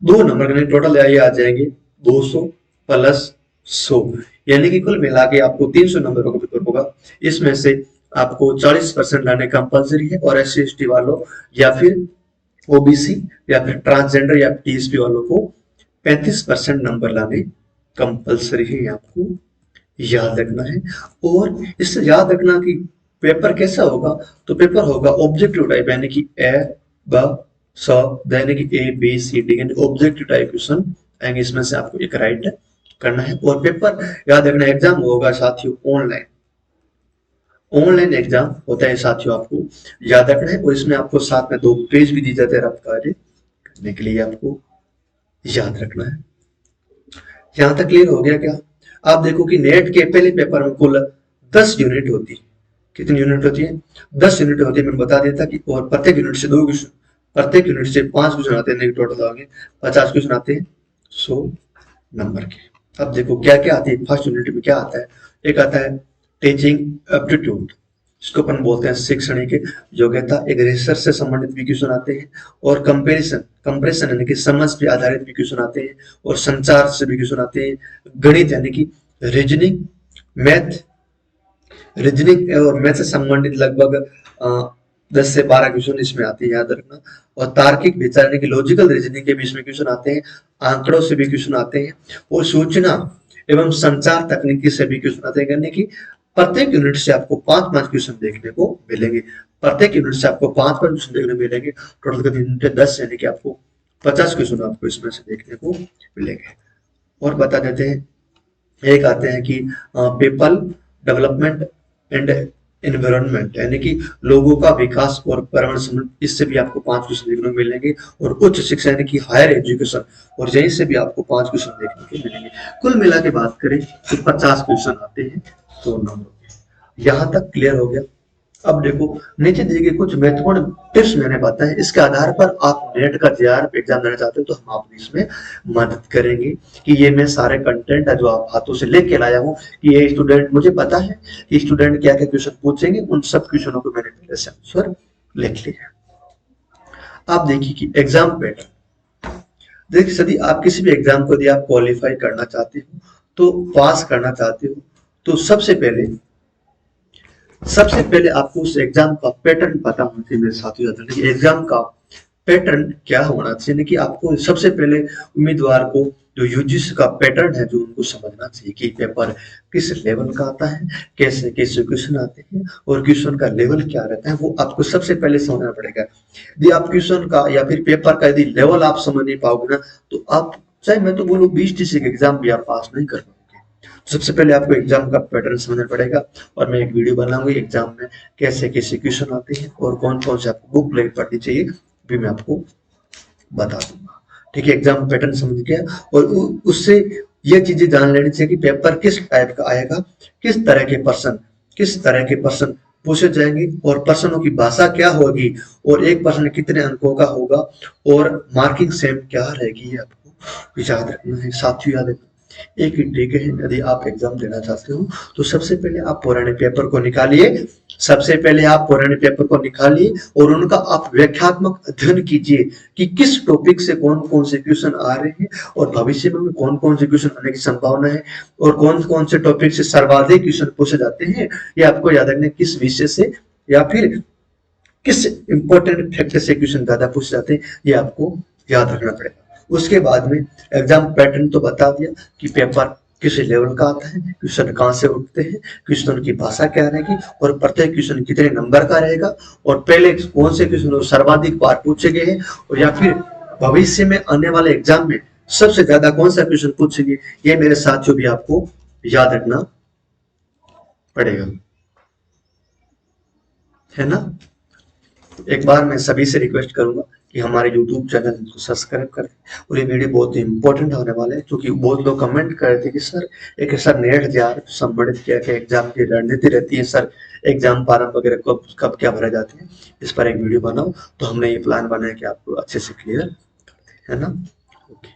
2 नंबर का, टोटल ये आ जाएंगे 200 प्लस 100, यानी कि कुल मिला के आपको 300 नंबर का पेपर होगा। इसमें से आपको 40% लाने कंपलसरी है, और एससी एसटी वालों या फिर ओबीसी या फिर ट्रांसजेंडर या टीएसपी वालों को 35% नंबर लाने कंपलसरी है। आपको याद रखना है। और इससे याद रखना कि पेपर कैसा होगा, तो पेपर होगा ऑब्जेक्टिव टाइप, यानी कि ए ब स, यानी कि ए बी सी डी, यानी ऑब्जेक्टिव टाइप क्वेश्चन आएंगे। इसमें से आपको एक राइट करना है। और पेपर याद रखना, एग्जाम होगा साथियों ऑनलाइन एग्जाम होता है साथियों, आपको याद रखना है। और इसमें आपको साथ में 2 पेज भी दी जाते हैं रफ कार्य करने के लिए, आपको याद रखना है। यहां तक क्लियर हो गया क्या? आप देखो कि नेट के पहले पेपर में कुल 10 यूनिट होती है। कितनी यूनिट होती है? 10 यूनिट होती है। मैंने बता दिया था कि, और प्रत्येक यूनिट से 2 क्वेश्चन, प्रत्येक यूनिट से 5 क्वेश्चन आते हैं, टोटल आगे 50 क्वेश्चन आते हैं 100 नंबर के। अब देखो क्या क्या आती है फर्स्ट यूनिट में। क्या आता है? एक आता है टीचिंग एप्टीट्यूड, इसको अपन बोलते हैं शैक्षणिक योग्यता। एक रिसर्च से संबंधित भी क्वेश्चन आते हैं, और कंप्रेशन यानी कि समझ पे आधारित भी क्वेश्चन आते हैं, और संचार से भी क्वेश्चन आते हैं। गणित यानी कि रीजनिंग, और मैथ से संबंधित लगभग 10 से 12 क्वेश्चन इसमें आते हैं, याद रखना। और तार्किक विचार यानी कि लॉजिकल रीजनिंग के भी इसमें क्वेश्चन आते हैं। आंकड़ों से भी क्वेश्चन आते हैं, और सूचना एवं संचार तकनीकी से भी क्वेश्चन आते हैं। यानी कि प्रत्येक यूनिट से आपको 5-5 क्वेश्चन देखने को मिलेंगे। प्रत्येक यूनिट से आपको 5-5 क्वेश्चन देखने को मिलेंगे। टोटल कितने यूनिट है? 10, यानी कि आपको 50 क्वेश्चन आपको इसमें से देखने को मिलेंगे। और बता देते हैं, एक आते हैं कि पीपल डेवलपमेंट एंड एनवायरनमेंट, यानी कि लोगों का विकास और पर्यावरण संबंध, इससे भी आपको 5 क्वेश्चन देखने को मिलेंगे। और उच्च शिक्षा यानी कि हायर एजुकेशन, और यहीं से भी आपको 5 क्वेश्चन देखने को मिलेंगे। कुल मिला के बात करें तो 50 क्वेश्चन आते हैं 100 नंबर के। यहां तक क्लियर हो गया? अब देखो, नीचे दिए गए कुछ महत्वपूर्ण टिप्स मैंने बताए, इसके आधार पर आप नेट का जेआरएफ एग्जाम देना चाहते हो तो हम आपकी इसमें मदद करेंगे। कि ये मैं सारे कंटेंट है जो आप हाथों से लेके लाया हूँ, कि ये स्टूडेंट, मुझे पता है कि स्टूडेंट क्या क्या क्वेश्चन पूछेंगे, उन सब क्वेश्चनों को मैंने पहले से आंसर लिख लिया। आप देखिए कि एग्जाम पैटर्न, देखिए यदि आप किसी भी एग्जाम को यदि आप क्वालिफाई करना चाहते हो, तो पास करना चाहते हो, तो सबसे पहले आपको उस एग्जाम का पैटर्न पता होना चाहिए मेरे साथियों। एग्जाम का पैटर्न क्या होना चाहिए कि आपको सबसे पहले उम्मीदवार को जो यूजीसी का पैटर्न है जो उनको समझना चाहिए कि पेपर किस लेवल का आता है, कैसे कैसे क्वेश्चन आते हैं और क्वेश्चन का लेवल क्या रहता है, वो आपको सबसे पहले समझना पड़ेगा। यदि आप क्वेश्चन का या फिर पेपर का यदि लेवल आप समझ नहीं पाओगे ना, तो आप चाहे मैं तो बोलूँ 20 के एग्जाम भी आप पास नहीं कर पाओगे। सबसे पहले आपको एग्जाम का पैटर्न समझना पड़ेगा और मैं एक वीडियो बनाऊंगी एग्जाम में कैसे कैसे क्वेश्चन आते हैं और कौन कौन से आपको बुक लेकर पढ़नी चाहिए भी मैं आपको बता दूंगा। ठीक है, एग्जाम पैटर्न समझ गया और उससे ये चीजें जान लेनी चाहिए कि पेपर किस टाइप का आएगा, किस तरह के प्रश्न पूछे जाएंगे और प्रश्नों की भाषा क्या होगी और एक प्रश्न कितने अंकों का होगा और मार्किंग सेम क्या रहेगी, ये आपको याद रखना है। साथियों याद रखना एक ही ट्रिक है, यदि आप एग्जाम देना चाहते हो तो सबसे पहले आप पुराने पेपर को निकालिए, और उनका आप व्याख्यात्मक अध्ययन कीजिए कि किस टॉपिक से कौन कौन से क्वेश्चन आ रहे हैं और भविष्य में कौन कौन से क्वेश्चन आने की संभावना है और कौन कौन से टॉपिक से सर्वाधिक क्वेश्चन पूछे जाते हैं। ये आपको याद रखना किस विषय से या फिर किस इंपॉर्टेंट फैक्टर से क्वेश्चन ज्यादा पूछे जाते हैं, ये आपको याद रखना पड़ेगा। उसके बाद में एग्जाम पैटर्न तो बता दिया कि पेपर किस लेवल का आता है, क्वेश्चन कहाँ से उठते हैं, क्वेश्चन की भाषा क्या रहेगी और प्रत्येक क्वेश्चन कितने नंबर का रहेगा और पहले कौन से क्वेश्चन सर्वाधिक बार पूछे गए हैं और या फिर भविष्य में आने वाले एग्जाम में सबसे ज्यादा कौन सा क्वेश्चन पूछेंगे, ये मेरे साथियों भी आपको याद रखना पड़ेगा, है ना। एक बार मैं सभी से रिक्वेस्ट करूंगा कि हमारे YouTube चैनल को सब्सक्राइब करें और ये वीडियो बहुत ही इंपॉर्टेंट होने वाला है क्योंकि बहुत लोग कमेंट कर रहे थे कि सर एक सर नेट जार संबंधित क्या क्या एग्जाम की रणनीति रहती है, सर एग्जाम फॉर्म वगैरह कब कब क्या भरे जाते हैं, इस पर एक वीडियो बनाओ। तो हमने ये प्लान बनाया कि आपको अच्छे से क्लियर है ना। ओके,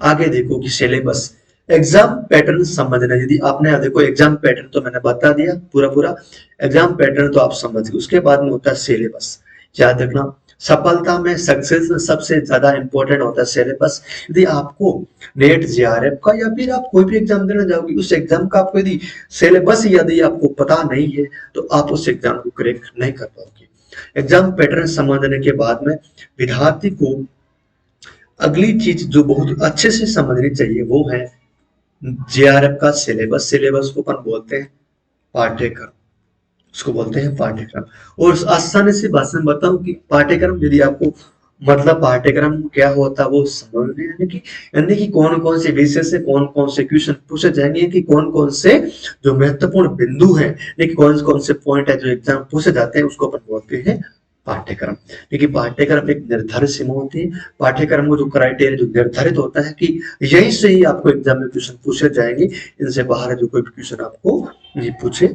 आगे देखो कि सिलेबस एग्जाम पैटर्न समझना। यदि आपने देखो एग्जाम पैटर्न तो मैंने बता दिया पूरा एग्जाम पैटर्न तो आप समझ गए। उसके बाद में होता है सिलेबस। याद रखना सफलता में सक्सेस में सबसे ज्यादा इंपॉर्टेंट होता है सिलेबस। यदि आपको नेट जेआरएफ का या फिर आप कोई भी एग्जाम देना जाओगे उस एग्जाम का आपको यदि सिलेबस यदि आपको पता नहीं है तो आप उस एग्जाम को क्रैक नहीं कर पाओगे। एग्जाम पैटर्न समझने के बाद में विद्यार्थी को अगली चीज जो बहुत अच्छे से समझनी चाहिए वो है जेआरएफ का सिलेबस को अपन बोलते हैं पाठ्यक्रम, उसको बोलते हैं पाठ्यक्रम। और आसानी से भाषा में बताऊं कि पाठ्यक्रम यदि आपको मतलब पाठ्यक्रम क्या होता है वो समझने यानी कि कौन कौन से विषय से कौन कौन से क्वेश्चन पूछे जाएंगे, कि कौन कौन से जो महत्वपूर्ण बिंदु है, लेकिन कौन कौन से पॉइंट है जो एग्जाम पूछे जाते हैं उसको अपन बोलते हैं पाठ्यक्रम। देखिए पाठ्यक्रम एक निर्धारित सीमा होती है, पाठ्यक्रम को जो क्राइटेरिया जो निर्धारित होता है कि यहीं से ही आपको एग्जाम में क्वेश्चन पूछे जाएंगे, इनसे बाहर जो कोई क्वेश्चन आपको नहीं पूछे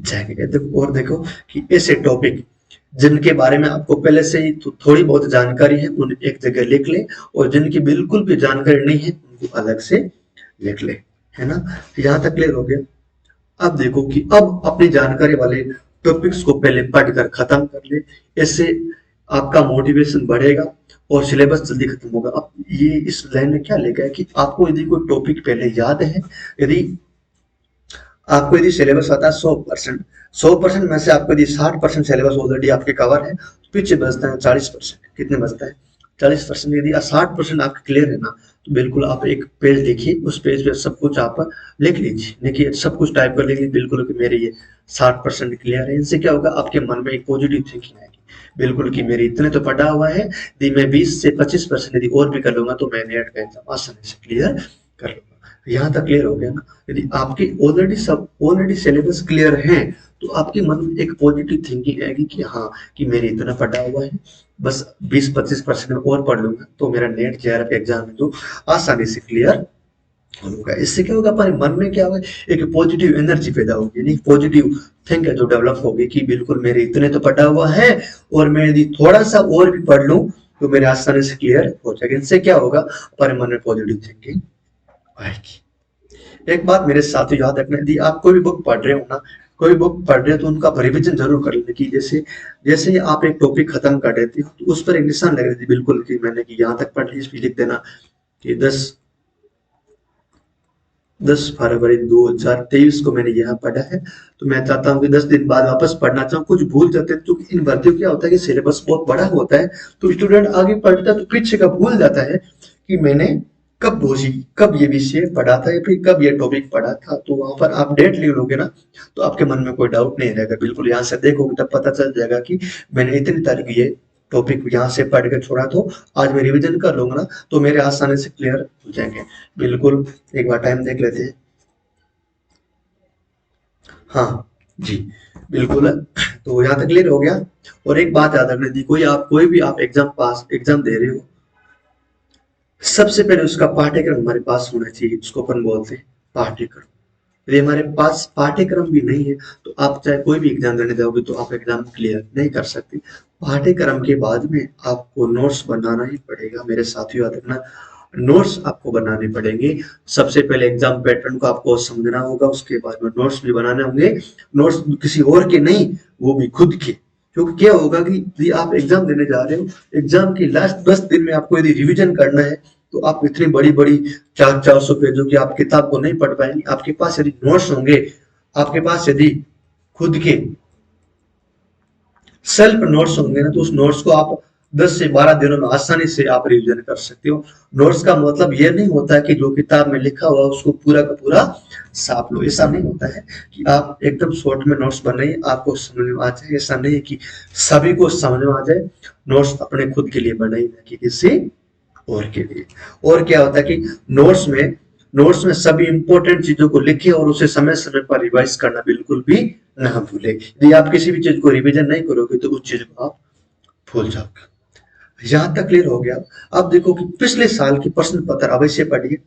जाएंगे। और देखो कि ऐसे टॉपिक जिनके बारे में आपको पहले से ही थोड़ी बहुत जानकारी है उन एक जगह लिख ले और जिनकी बिल्कुल भी जानकारी नहीं है उनको अलग से लिख ले, है ना। यहाँ तक क्लियर हो गया। अब देखो कि अब अपनी जानकारी वाले टॉपिक्स को पहले पढ़कर खत्म कर ले, इससे आपका मोटिवेशन बढ़ेगा और सिलेबस जल्दी खत्म होगा। अब ये इस लाइन में क्या लेगा कि आपको यदि कोई टॉपिक पहले याद है, यदि आपको यदि सिलेबस आता है 100% में से आपको यदि 60% सिलेबस ऑलरेडी आपके कवर है तो पीछे बचता है 40%। कितने बचता है 40%। यदि 60% आपके क्लियर है ना तो बिल्कुल आप एक पेज देखिए, उस पेज पे सब कुछ आप लिख लीजिए, देखिए सब कुछ टाइप कर लीजिए बिल्कुल कि मेरे ये 60% क्लियर है। इनसे क्या होगा आपके मन में एक पॉजिटिव थिंकिंग आएगी बिल्कुल कि मेरे इतने तो पढ़ा हुआ है, यदि मैं 20 से 25% यदि और भी कर लूंगा तो मैं नेट का एग्जाम आसानी से क्लियर कर लूंगा। यहाँ तक क्लियर हो गया ना। यदि आपकी ऑलरेडी सिलेबस क्लियर है तो आपके मन में एक पॉजिटिव थिंकिंग आएगी कि हाँ कि मेरे इतना पढ़ा हुआ है, बस 20-25% में और पढ़ लूंगा तो मेरा नेट जेआरएफ एग्जाम है जो आसानी से क्लियर होगा। इससे क्या होगा हमारे मन में क्या होगा एक पॉजिटिव एनर्जी पैदा होगी, यानी पॉजिटिव थिंक जो डेवलप होगी कि बिल्कुल मेरे इतने तो पढ़ा हुआ है और मैं यदि थोड़ा सा और भी पढ़ लूं तो मेरे आसानी से क्लियर हो जाएगा। इनसे क्या होगा हमारे मन में पॉजिटिव थिंकिंग आएगी। एक बात मेरे साथ याद रखना, यदि आप कोई भी बुक पढ़ रहे हो ना, कोई बुक पढ़ रहे हो तो उनका रिविजन जरूर कर लेना कि जैसे जैसे आप एक टॉपिक खत्म कर देते हो तो उस पर एक निशान लग रही थी बिल्कुल कि मैंने कि यहाँ तक पढ़ ली, लिख देना कि 10 10 फरवरी 2023 को मैंने यहाँ पढ़ा है। तो मैं चाहता हूँ कि 10 दिन बाद वापस पढ़ना चाहूँ, कुछ भूल जाते हैं तो इन भर्तियों क्या होता है कि सिलेबस बहुत बड़ा होता है, तो स्टूडेंट आगे पढ़ता है तो पीछे का भूल जाता है कि मैंने कब ये विषय पढ़ा था या फिर कब ये टॉपिक पढ़ा था। तो वहां पर आप डेट ले लोगे ना तो आपके मन में कोई डाउट नहीं रहेगा, बिल्कुल यहाँ से देखोगे तब पता चल जाएगा कि मैंने इतनी तारीख ये टॉपिक यहाँ से पढ़ के छोड़ा, तो आज मैं रिवीजन कर लूंगा ना तो मेरे आसानी से क्लियर हो जाएंगे। बिल्कुल, एक बार टाइम देख लेते हैं। हाँ जी, बिल्कुल। तो यहाँ तक क्लियर हो गया। और एक बात याद रखने दी, कोई भी आप एग्जाम दे रहे हो, सबसे पहले उसका पाठ्यक्रम हमारे पास होना चाहिए, उसको अपन बोलते हैं पाठ्यक्रम। यदि हमारे पास पाठ्यक्रम भी नहीं है तो आप चाहे कोई भी एग्जाम देने जाओगे तो आप एग्जाम क्लियर नहीं कर सकते। पाठ्यक्रम के बाद में आपको नोट्स बनाना ही पड़ेगा मेरे साथियों, याद रखना, नोट्स आपको बनाने पड़ेंगे। सबसे पहले एग्जाम पैटर्न को आपको समझना होगा, उसके बाद में नोट्स भी बनाने होंगे। नोट्स किसी और के नहीं, वो भी खुद के। क्योंकि क्या होगा कि यदि आप एग्जाम देने जा रहे हो, एग्जाम की लास्ट 10 दिन में आपको यदि रिवीजन करना है तो आप इतनी बड़ी बड़ी 400 पेजों की आप किताब को नहीं पढ़ पाएंगे। आपके पास यदि नोट्स होंगे, आपके पास यदि खुद के सेल्फ नोट्स होंगे ना तो उस नोट्स को आप 10 से 12 दिनों में आसानी से आप रिवीजन कर सकते हो। नोट्स का मतलब यह नहीं होता है कि जो किताब में लिखा हुआ उसको पूरा का पूरा साफ लो, ऐसा नहीं होता है कि आप एकदम शॉर्ट में नोट्स बनाइए आपको समझ में आ जाए। ऐसा नहीं है कि सभी को समझ में आ जाए। नोट्स अपने खुद के लिए बनाइए, ना कि किसी और के लिए। और क्या होता है कि नोट्स में सभी इंपॉर्टेंट चीजों को लिखे और उसे समय समय पर रिवाइज करना बिल्कुल भी ना भूले। यदि आप किसी भी चीज को रिवीजन नहीं करोगे तो उस चीज को आप भूल जाओगे। यहां तक क्लियर हो गया। अब देखो कि पिछले साल के प्रश्न पत्र अवश्य पढ़िए।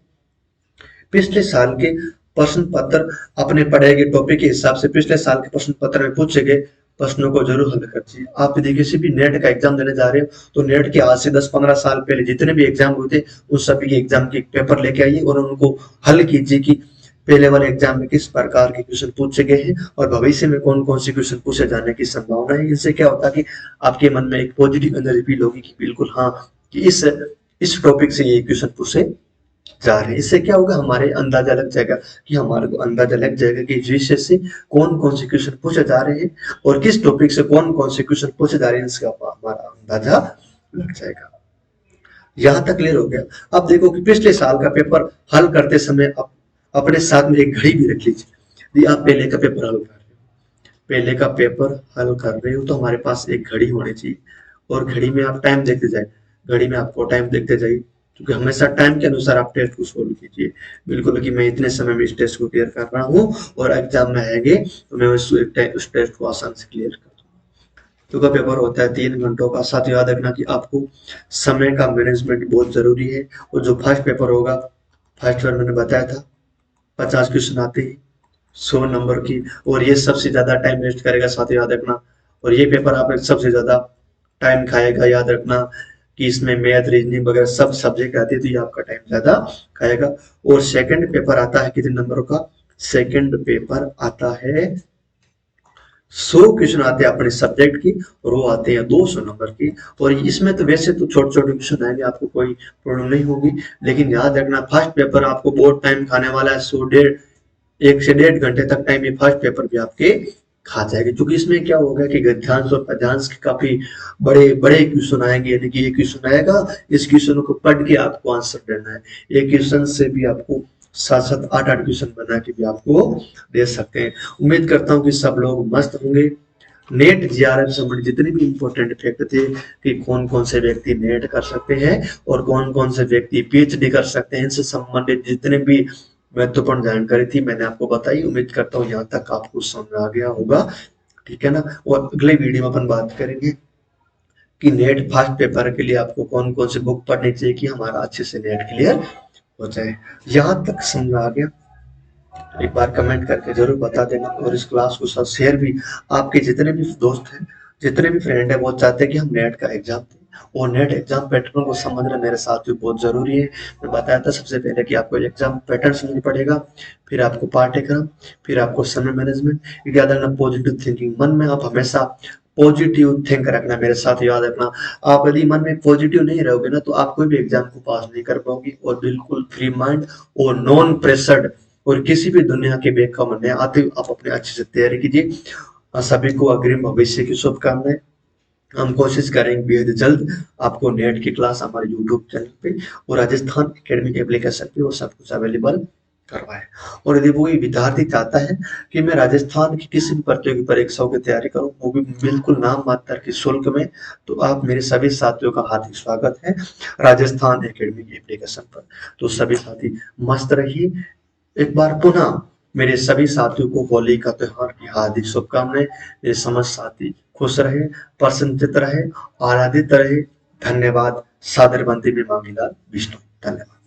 पिछले साल के प्रश्न पत्र अपने पढ़े गए टॉपिक के हिसाब से पिछले साल के प्रश्न पत्र में पूछे गए प्रश्नों को जरूर हल कीजिए। आप यदि किसी भी नेट का एग्जाम देने जा रहे हो तो नेट के आज से 10-15 साल पहले जितने भी एग्जाम हुए थे उन सभी के एग्जाम के पेपर लेके आइए और उनको हल कीजिए कि पहले वाले एग्जाम में किस प्रकार के क्वेश्चन पूछे गए हैं और भविष्य में कौन कौन से क्वेश्चन पूछे जाने की संभावना है। इनसे क्या होता है कि आपके मन में एक पॉजिटिव एनर्जी फील होगी कि बिल्कुल हाँ, कि इस टॉपिक से ये क्वेश्चन पूछे जा रहे हैं। इससे क्या होगा, हमारे अंदाजा लग जाएगा कि हमारे को अंदाजा लग जाएगा कि इस विषय से कौन कौन से क्वेश्चन पूछे जा रहे हैं और किस टॉपिक से कौन कौन से क्वेश्चन पूछे जा रहे हैं, इसका हमारा अंदाजा लग जाएगा। यहां तक क्लियर हो गया। अब देखो कि पिछले साल का पेपर हल करते समय अपने साथ में एक घड़ी भी रख लीजिए। यदि आप पहले का पेपर हल कर रहे हो, तो हमारे पास एक घड़ी होनी चाहिए और घड़ी में आप टाइम देखते जाए। घड़ी में आपको टाइम देखते जाइए, क्योंकि हमेशा टाइम के अनुसार आप टेस्ट को सोल्व कीजिए। बिल्कुल कि मैं इतने समय में इस टेस्ट को क्लियर कर रहा हूँ और एग्जाम में आएंगे तो मैं उस टेस्ट को आसान से क्लियर कर दूंगा। तो का पेपर होता है 3 घंटों का। साथ ही याद रखना कि आपको समय का मैनेजमेंट बहुत जरूरी है। और जो फर्स्ट पेपर होगा, फर्स्ट पेपर मैंने बताया था 50 क्वेश्चन आते हैं 100 नंबर की, और ये सबसे ज्यादा टाइम वेस्ट करेगा, साथ ही याद रखना। और ये पेपर आप सबसे ज्यादा टाइम खाएगा, याद रखना कि इसमें मैथ रीजनिंग वगैरह सब सब्जेक्ट आते हैं तो ये आपका टाइम ज्यादा खाएगा। और सेकंड पेपर आता है कितने नंबरों का, सेकंड पेपर आता है 100 क्वेश्चन आते हैं अपने सब्जेक्ट की और वो आते हैं 200 नंबर की। और इसमें तो वैसे तो छोटे छोटे क्वेश्चन आएंगे, आपको कोई प्रॉब्लम नहीं होगी, लेकिन याद रखना फर्स्ट पेपर आपको बहुत टाइम खाने वाला है। 1 से 1.5 घंटे तक टाइम ये फर्स्ट पेपर भी आपके खा जाएगी, क्योंकि इसमें क्या होगा कि गद्यांश और पद्यांश के काफी बड़े बड़े क्वेश्चन आएंगे। यानी कि ये क्वेश्चन आएगा, इस क्वेश्चन को पढ़ के आपको आंसर देना है। एक क्वेश्चन से भी आपको 7-7 8-8 क्वेश्चन बना के भी आपको दे सकते हैं। उम्मीद करता हूँ कि सब लोग मस्त होंगे। नेट जीआरएफ से संबंधित जितने भी इंपॉर्टेंट फैक्ट थे कि कौन कौन से व्यक्ति नेट कर सकते हैं और कौन कौन से व्यक्ति पीएचडी कर सकते हैं, इनसे संबंधित जितने भी महत्वपूर्ण जानकारी थी मैंने आपको बताई। उम्मीद करता हूँ यहाँ तक आपको समझ आ गया होगा, ठीक है ना। और अगले वीडियो में अपन बात करेंगे कि नेट फर्स्ट पेपर के लिए आपको कौन कौन से बुक पढ़नी चाहिए कि हमारा अच्छे से नेट क्लियर हो जाए। यहाँ तक समझ आ गया, एक बार कमेंट करके जरूर बता देना। और इस क्लास को साथ शेयर भी, आपके जितने भी दोस्त हैं, जितने भी फ्रेंड है, वो चाहते हैं कि हम नेट का एग्जाम दें और नेट एग्जाम पैटर्न को समझना मेरे साथ भी बहुत जरूरी है। मैं बताया था सबसे पहले कि आपको एग्जाम पैटर्न समझना पड़ेगा, फिर आपको पाठ्यक्रम, फिर आपको समय मैनेजमेंट, याद रखना पॉजिटिव थिंकिंग। मन में आप हमेशा पॉजिटिव थिंक रखना, मेरे साथ याद रखना। आप यदि मन में पॉजिटिव नहीं रहोगे ना तो आप कोई भी एग्जाम को पास नहीं कर पाओगे। और बिल्कुल फ्री माइंड और नॉन प्रेशर्ड और किसी भी दुनिया के बेखबर में आते हुए आप अपने अच्छे से तैयारी कीजिए। सभी को अग्रिम भविष्य की शुभकामनाएं। हम कोशिश करेंगे बेहद जल्द आपको नेट की क्लास हमारे यूट्यूब चैनल पे और राजस्थान एकेडमी एप्लीकेशन पे वो सब कुछ अवेलेबल करवाएं। और यदि कोई विद्यार्थी चाहता है कि मैं राजस्थान की किसी भी प्रतियोगी परीक्षाओं की तैयारी करूं, वो भी बिल्कुल नाम मात्र के शुल्क में, तो आप मेरे सभी साथियों का हार्दिक स्वागत है राजस्थान एकेडमी की एप्लीकेशन पर। तो सभी साथी मस्त रहिए। एक बार पुनः मेरे सभी साथियों को होली का त्योहार की हार्दिक शुभकामनाएं। मेरे समस्त साथी खुश रहे, प्रसन्नचित रहे, आराधित रहे। धन्यवाद। सादर बंदी में मांगीलाल विष्णु। धन्यवाद।